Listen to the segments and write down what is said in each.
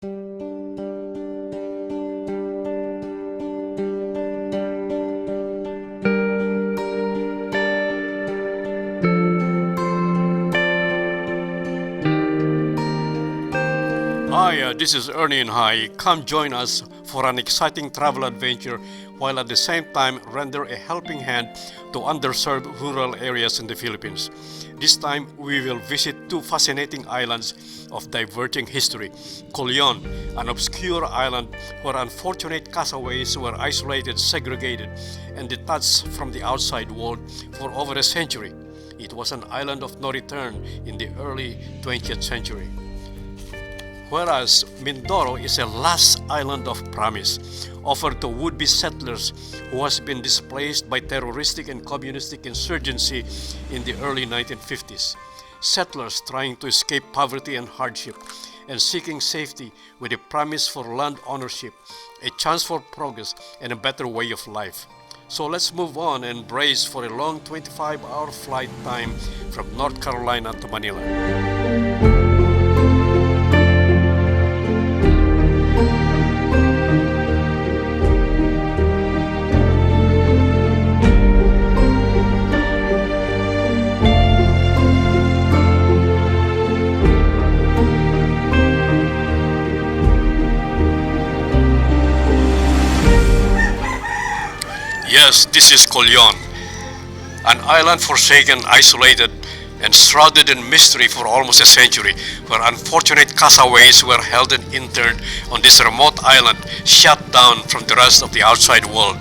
Hi, this is Ernie and Hi. Come join us for an exciting travel adventure while at the same time render a helping hand to underserved rural areas in the Philippines. This time we will visit two fascinating islands of diverging history. Culion, an obscure island where unfortunate castaways were isolated, segregated, and detached from the outside world for over a century. It was an island of no return in the early 20th century. Whereas Mindoro is a last island of promise, offered to would-be settlers who has been displaced by terroristic and communistic insurgency in the early 1950s. Settlers trying to escape poverty and hardship and seeking safety with a promise for land ownership, a chance for progress, and a better way of life. So let's move on and brace for a long 25-hour flight time from North Carolina to Manila. Yes, this is Culion, an island forsaken, isolated, and shrouded in mystery for almost a century, where unfortunate castaways were held and interned on this remote island, shut down from the rest of the outside world.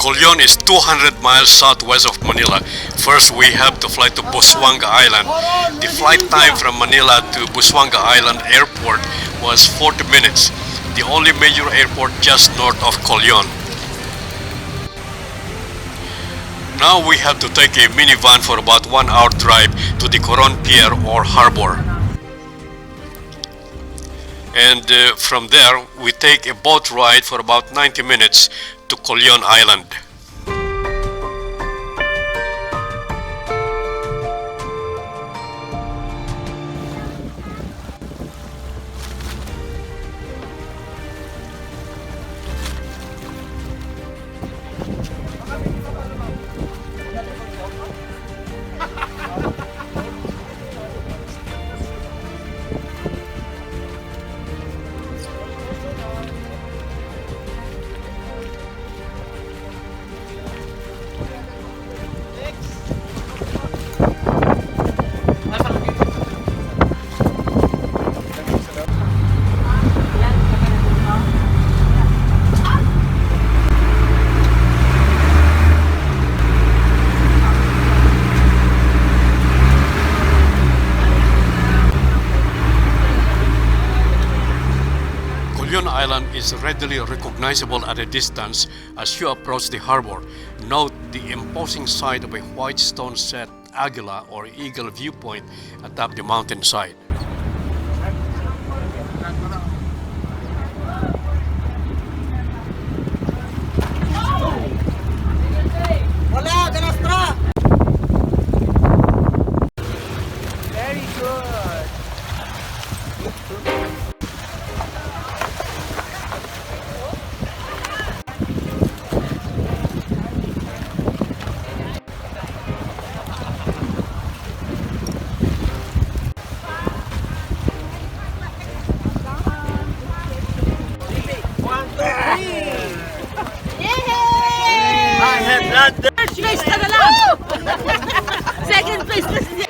Culion is 200 miles southwest of Manila. First, we have to fly to Busuanga Island. The flight time from Manila to Busuanga Island Airport was 40 minutes, the only major airport just north of Culion. Now we have to take a minivan for about 1 hour drive to the Coron Pier or harbor. And from there, we take a boat ride for about 90 minutes to Culion Island. Culion Island is readily recognizable at a distance as you approach the harbor. Note the imposing sight of a white stone set agila or eagle viewpoint atop the mountainside. Very good. First place ka na lang! Second place na siya!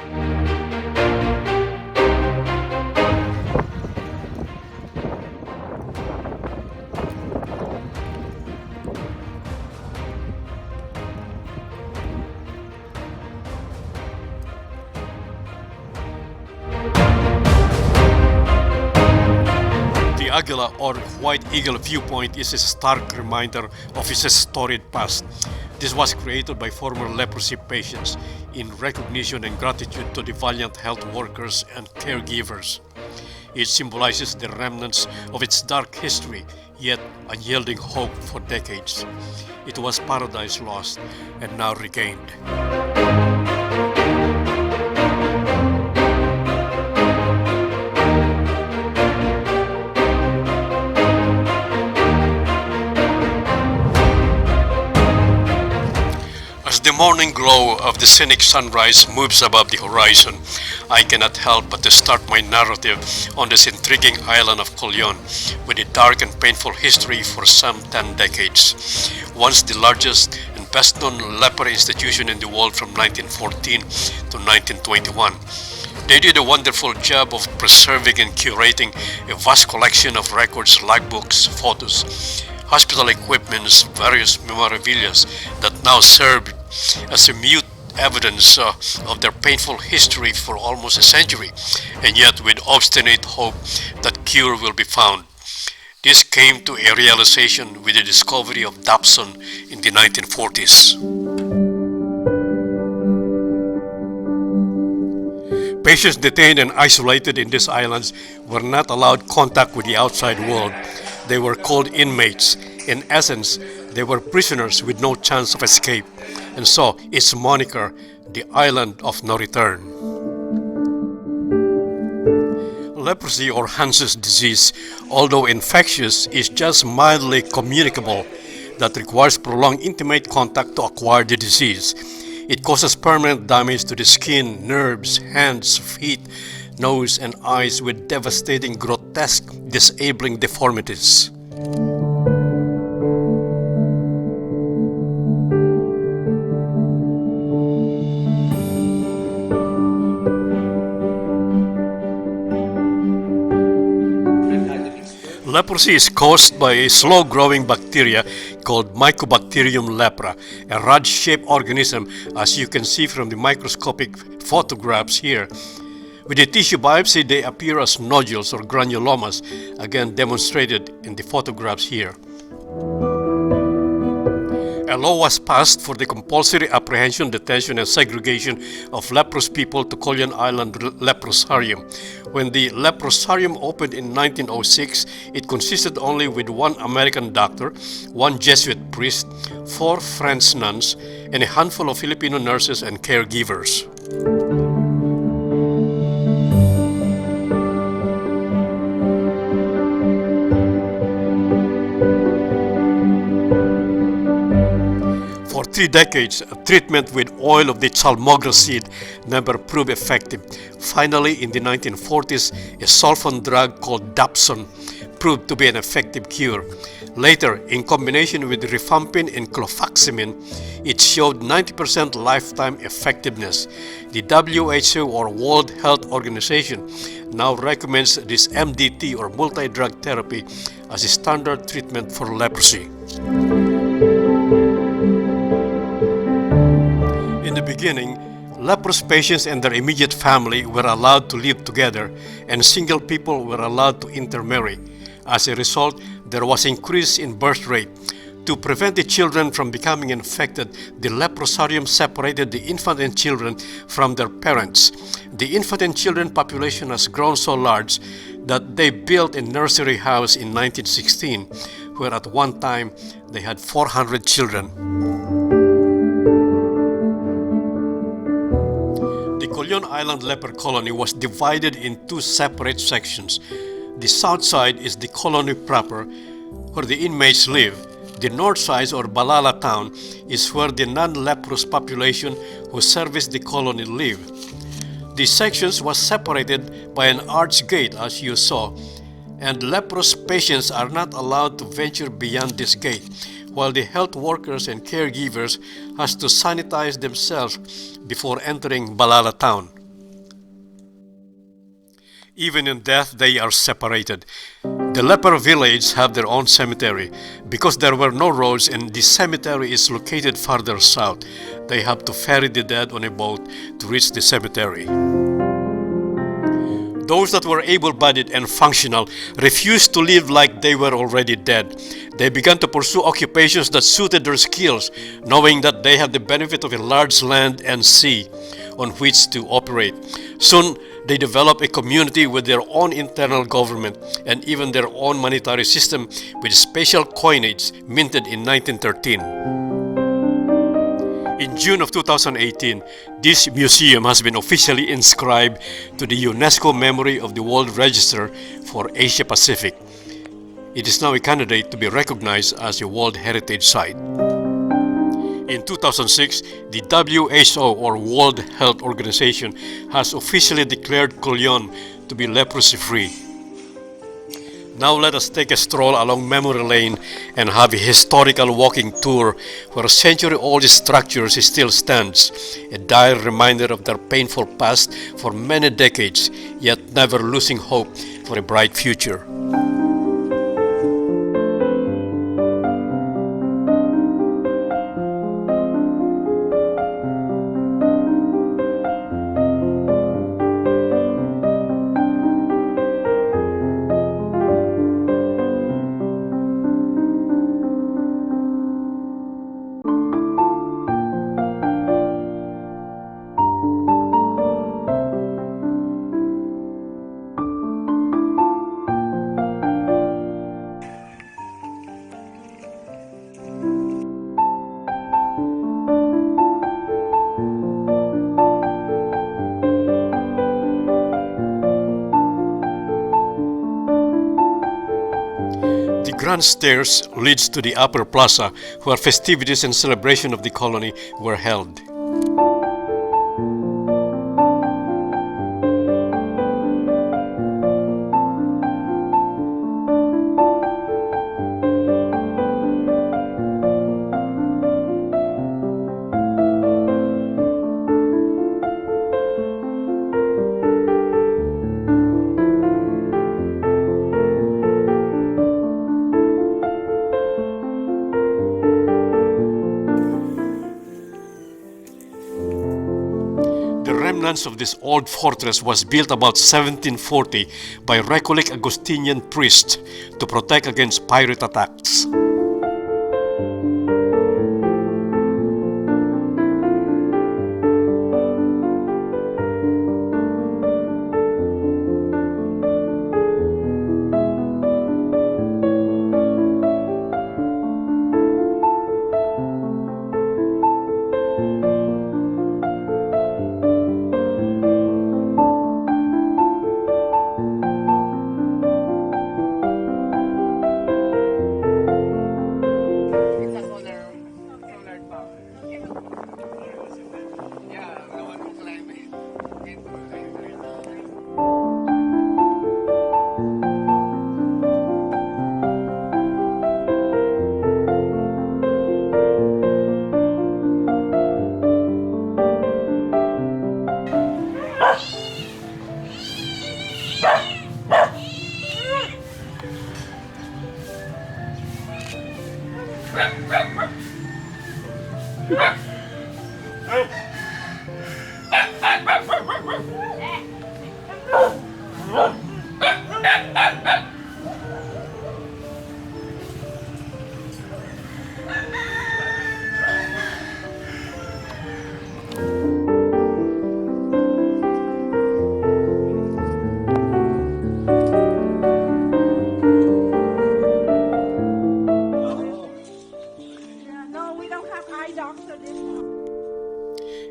The Agila or White Eagle viewpoint is a stark reminder of its storied past. This was created by former leprosy patients in recognition and gratitude to the valiant health workers and caregivers. It symbolizes the remnants of its dark history, yet unyielding hope for decades. It was paradise lost and now regained. As the morning glow of the scenic sunrise moves above the horizon, I cannot help but to start my narrative on this intriguing island of Culion with a dark and painful history for some 10 decades. Once the largest and best-known leper institution in the world from 1914 to 1921. They did a wonderful job of preserving and curating a vast collection of records, logbooks, photos, hospital equipments, various memorabilia that now serve as a mute evidence of their painful history for almost a century, and yet with obstinate hope that cure will be found. This came to a realization with the discovery of dapsone in the 1940s. Patients detained and isolated in these islands were not allowed contact with the outside world. They were called inmates. In essence, they were prisoners with no chance of escape, and so its moniker, the Island of No Return. Leprosy or Hansen's disease, although infectious, is just mildly communicable that requires prolonged intimate contact to acquire the disease. It causes permanent damage to the skin, nerves, hands, feet, nose, and eyes with devastating, grotesque, disabling deformities. Leprosy is caused by a slow-growing bacteria called Mycobacterium lepra, a rod-shaped organism as you can see from the microscopic photographs here. With a tissue biopsy, they appear as nodules or granulomas, again demonstrated in the photographs here. A law was passed for the compulsory apprehension, detention, and segregation of leprous people to Culion Island Leprosarium. When the Leprosarium opened in 1906, it consisted only with one American doctor, one Jesuit priest, 4 French nuns, and a handful of Filipino nurses and caregivers. For 3 decades, treatment with oil of the chalmogra seed never proved effective. Finally, in the 1940s, a sulfone drug called dapsone proved to be an effective cure. Later, in combination with rifampin and clofaxamine, it showed 90% lifetime effectiveness. The WHO, or World Health Organization, now recommends this MDT or multi-drug therapy as a standard treatment for leprosy. In the beginning, leprous patients and their immediate family were allowed to live together, and single people were allowed to intermarry. As a result, there was an increase in birth rate. To prevent the children from becoming infected, the leprosarium separated the infant and children from their parents. The infant and children population has grown so large that they built a nursery house in 1916, where at one time they had 400 children. The Culion Island leper colony was divided in 2 separate sections. The south side is the colony proper, where the inmates live. The north side, or Balala town, is where the non-leprous population who service the colony live. These sections was separated by an arched gate, as you saw, and leprous patients are not allowed to venture beyond this gate, while the health workers and caregivers has to sanitize themselves before entering Balala town. Even in death, they are separated. The leper village have their own cemetery. Because there were no roads and the cemetery is located farther south, they have to ferry the dead on a boat to reach the cemetery. Those that were able-bodied and functional refused to live like they were already dead. They began to pursue occupations that suited their skills, knowing that they had the benefit of a large land and sea on which to operate. Soon, they developed a community with their own internal government and even their own monetary system with special coinage minted in 1913. In June of 2018, this museum has been officially inscribed to the UNESCO Memory of the World Register for Asia Pacific. It is now a candidate to be recognized as a World Heritage Site. In 2006, the WHO, or World Health Organization, has officially declared Culion to be leprosy-free. Now let us take a stroll along memory lane and have a historical walking tour where century-old structures still stands, a dire reminder of their painful past for many decades, yet never losing hope for a bright future. The grand stairs leads to the upper plaza where festivities and celebration of the colony were held. The remnants of this old fortress was built about 1740 by Recollet Augustinian priests to protect against pirate attacks.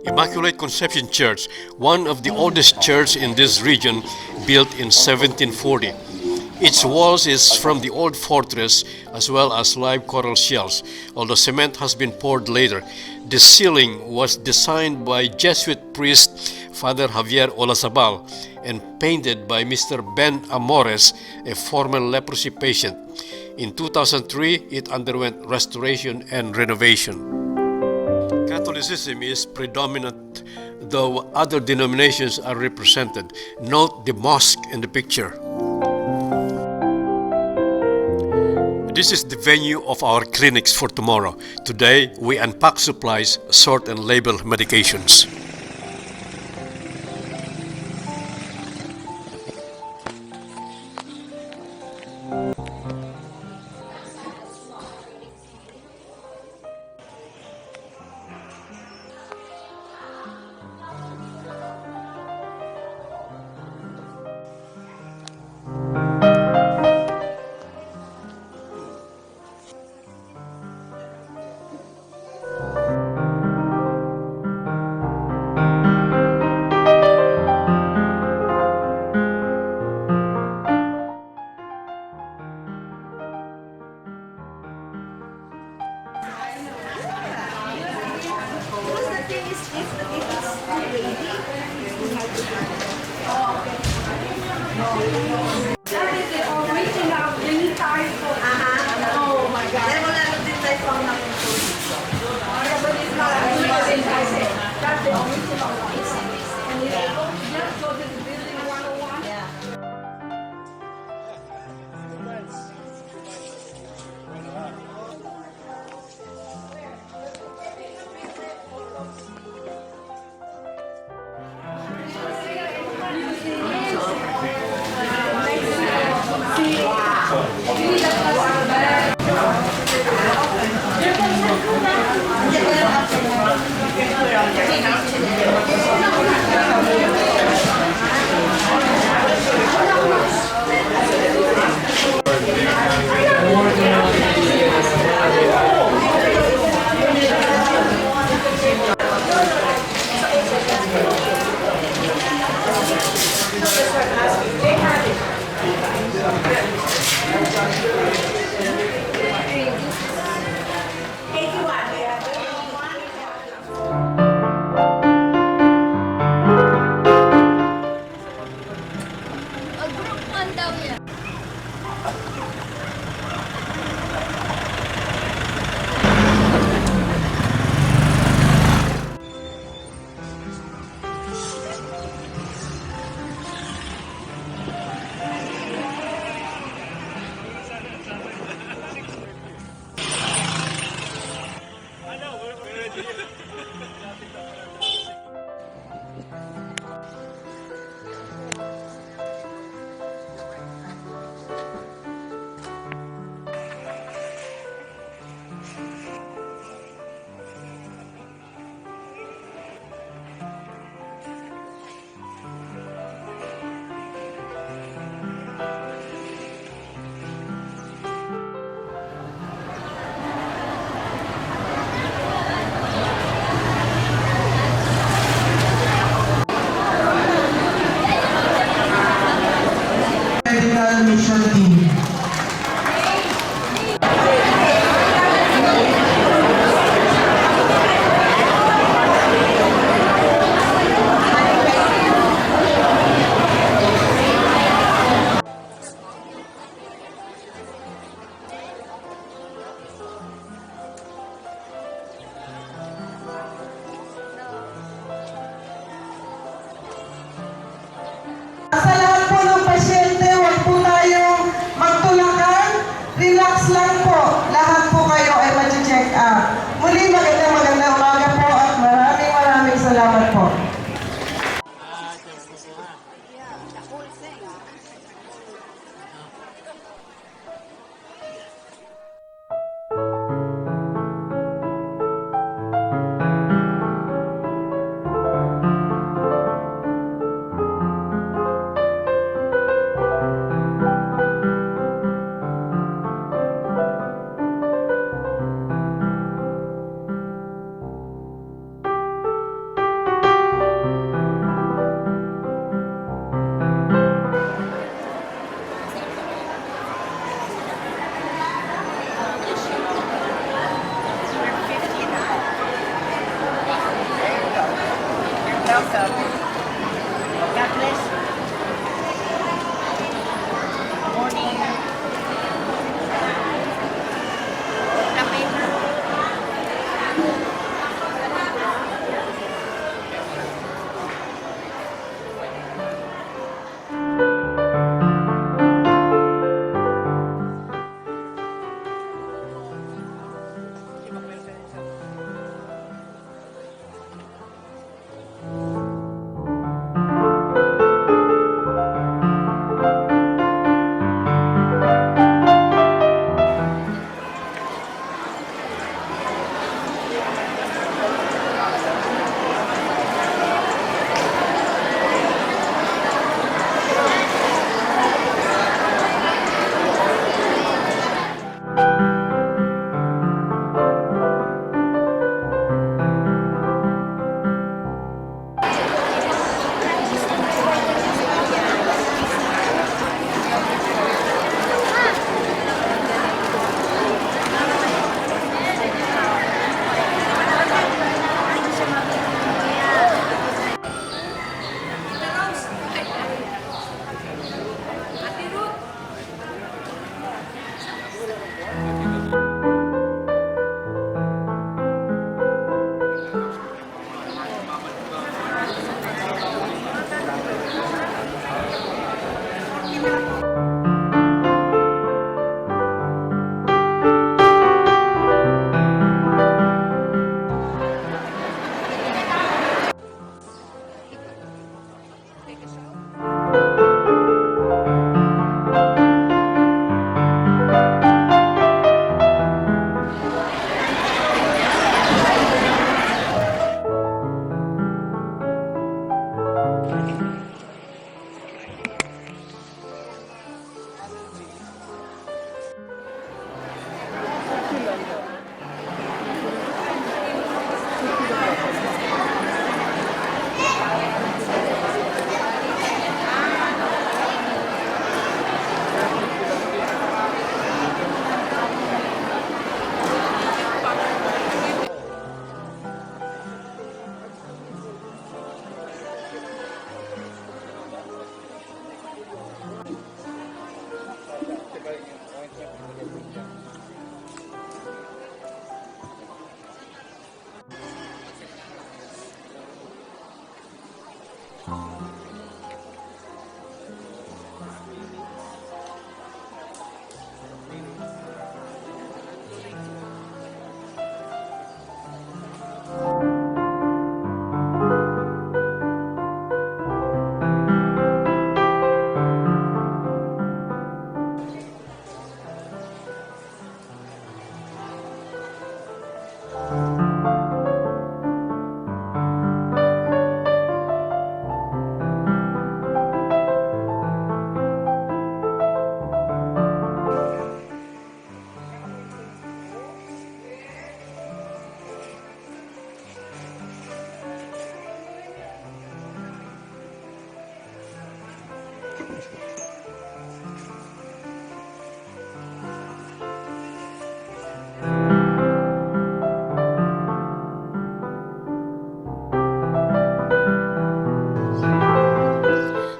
Immaculate Conception Church, one of the oldest churches in this region, built in 1740. Its walls is from the old fortress as well as live coral shells, although cement has been poured later. The ceiling was designed by Jesuit priest Father Javier Olazabal and painted by Mr. Ben Amores, a former leprosy patient. In 2003, it underwent restoration and renovation. Catholicism is predominant, though other denominations are represented. Note the mosque in the picture. This is the venue of our clinics for tomorrow. Today, we unpack supplies, sort and label medications. Group 1 daw yan. Medical mission team. Sa lahat po ng pasyente, huwag po tayong magtulakan. Relax lang po. Lahat po kayo ay mag-check up. Muli, magandang umaga po at maraming salamat po. Welcome. God bless. Morning. Kape na.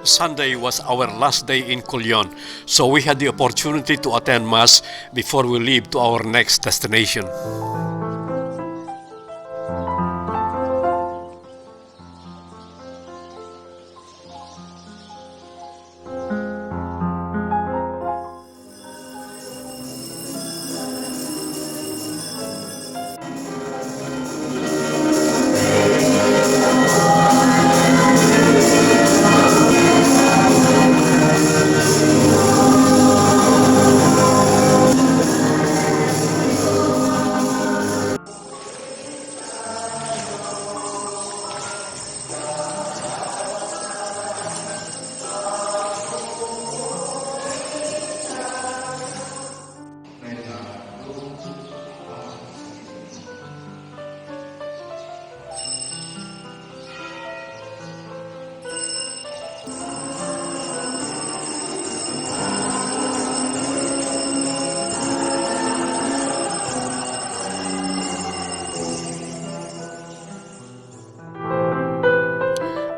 Sunday was our last day in Culion, so we had the opportunity to attend Mass before we leave to our next destination.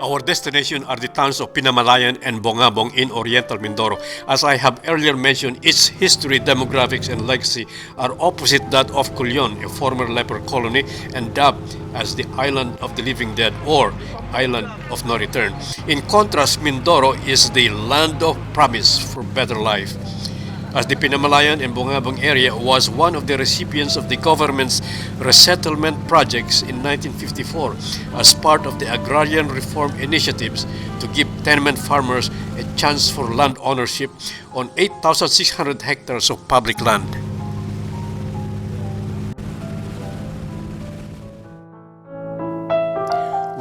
Our destination are the towns of Pinamalayan and Bongabong in Oriental Mindoro. As I have earlier mentioned, its history, demographics, and legacy are opposite that of Culion, a former leper colony, and dubbed as the Island of the Living Dead or Island of No Return. In contrast, Mindoro is the land of promise for better life, as the Pinamalayan and Bongabong area was one of the recipients of the government's resettlement projects in 1954 as part of the agrarian reform initiatives to give tenement farmers a chance for land ownership on 8,600 hectares of public land.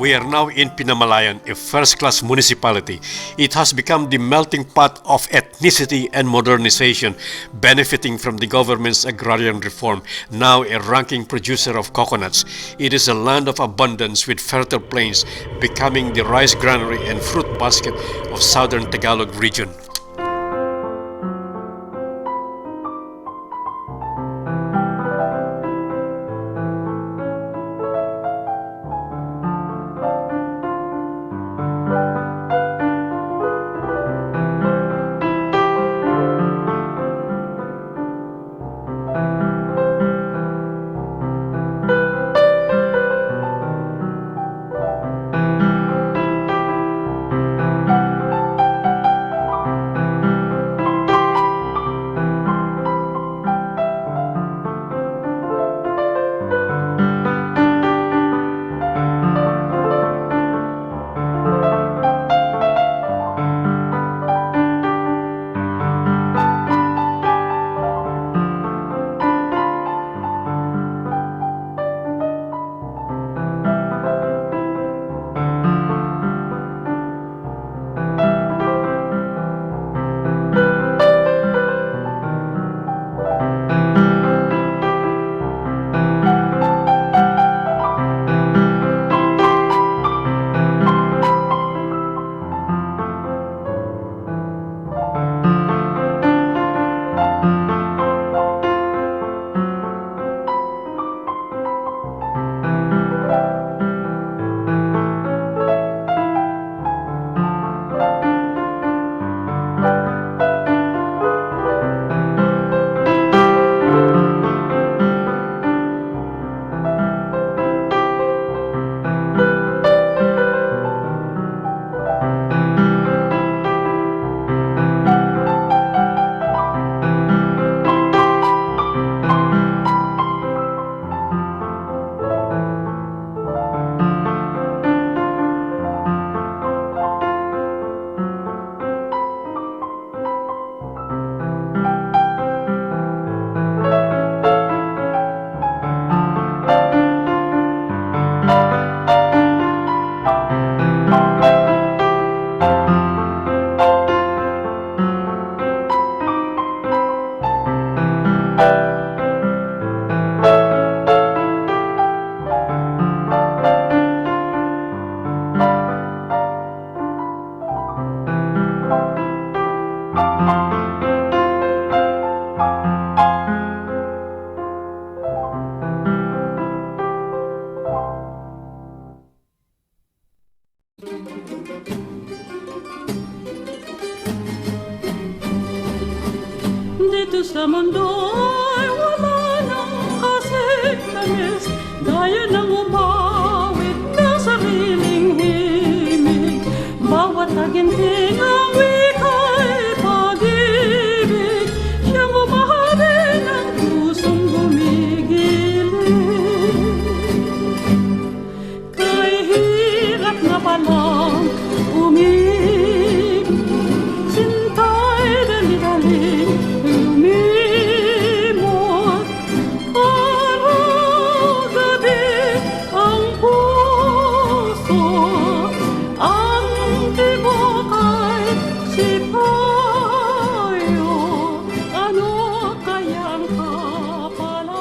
We are now in Pinamalayan, a first-class municipality. It has become the melting pot of ethnicity and modernization, benefiting from the government's agrarian reform, now a ranking producer of coconuts. It is a land of abundance with fertile plains, becoming the rice granary and fruit basket of southern Tagalog region. Dito sa mundo ay wala nang kasing-tamis, gaya ng umawit ng sariling himig. Bawat taginting ang wika'y pag-ibig, siyang umahari ng pusong gumigiling. Kay hirap na palang umibig, sinta'y dali-dali lumimot. Araw-gabi ang puso, ang tibok ay sipayo. Ano kayang kapalan?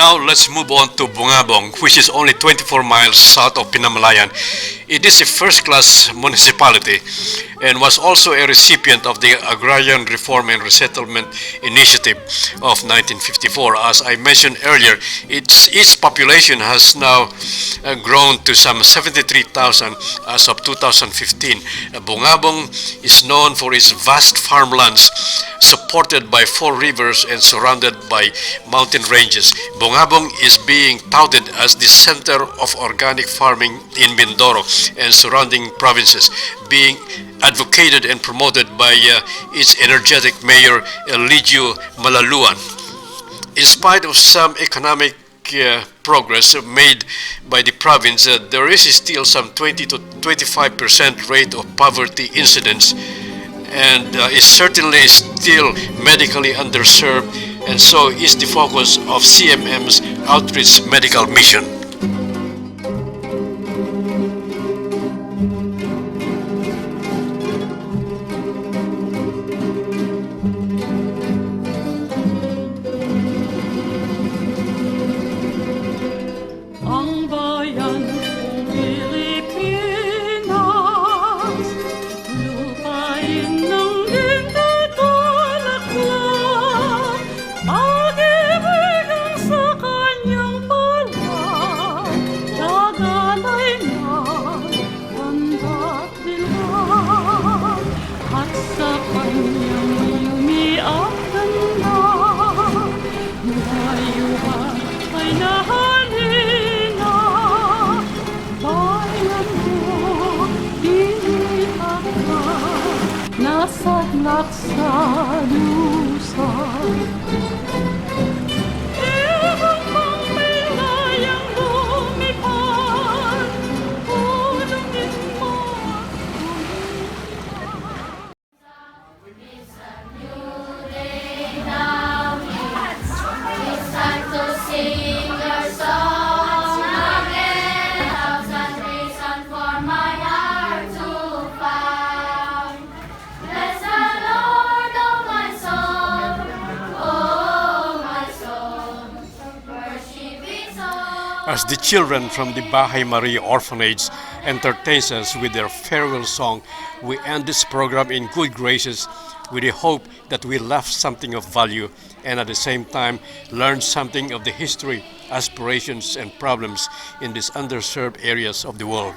Now let's move on to Bungabong, which is only 24 miles south of Pinamalayan. It is a first-class municipality and was also a recipient of the Agrarian Reform and Resettlement Initiative of 1954. As I mentioned earlier, its population has now grown to some 73,000 as of 2015. Bungabong is known for its vast farmlands supported by 4 rivers and surrounded by mountain ranges. Bungabong is being touted as the center of organic farming in Mindoro and surrounding provinces, being advocated and promoted by its energetic mayor Eligio Malaluan. In spite of some economic progress made by the province, there is still some 20 to 25% rate of poverty incidence, and is certainly still medically underserved, and so is the focus of CMM's outreach medical mission. Ang bayan ng Pilipinas, lupain ng dindutulaklan, pag-ibig sa kanyang palad, tagalay ng panda't dilag, at sa kanyang yumiak ganda, layuhan ay nahalina. Bayan ko, initak ka, nasadlak sa lusa. Ibang pang milayang lumipad, tulungin mo It's time to sing your song again. Thousand reasons for my heart to find. Bless the Lord, oh my soul, worship His song. As the children from the Bahay Maria Orphanage entertains us with their farewell song, we end this program in good graces with the hope that we left something of value and at the same time learn something of the history, aspirations, and problems in these underserved areas of the world.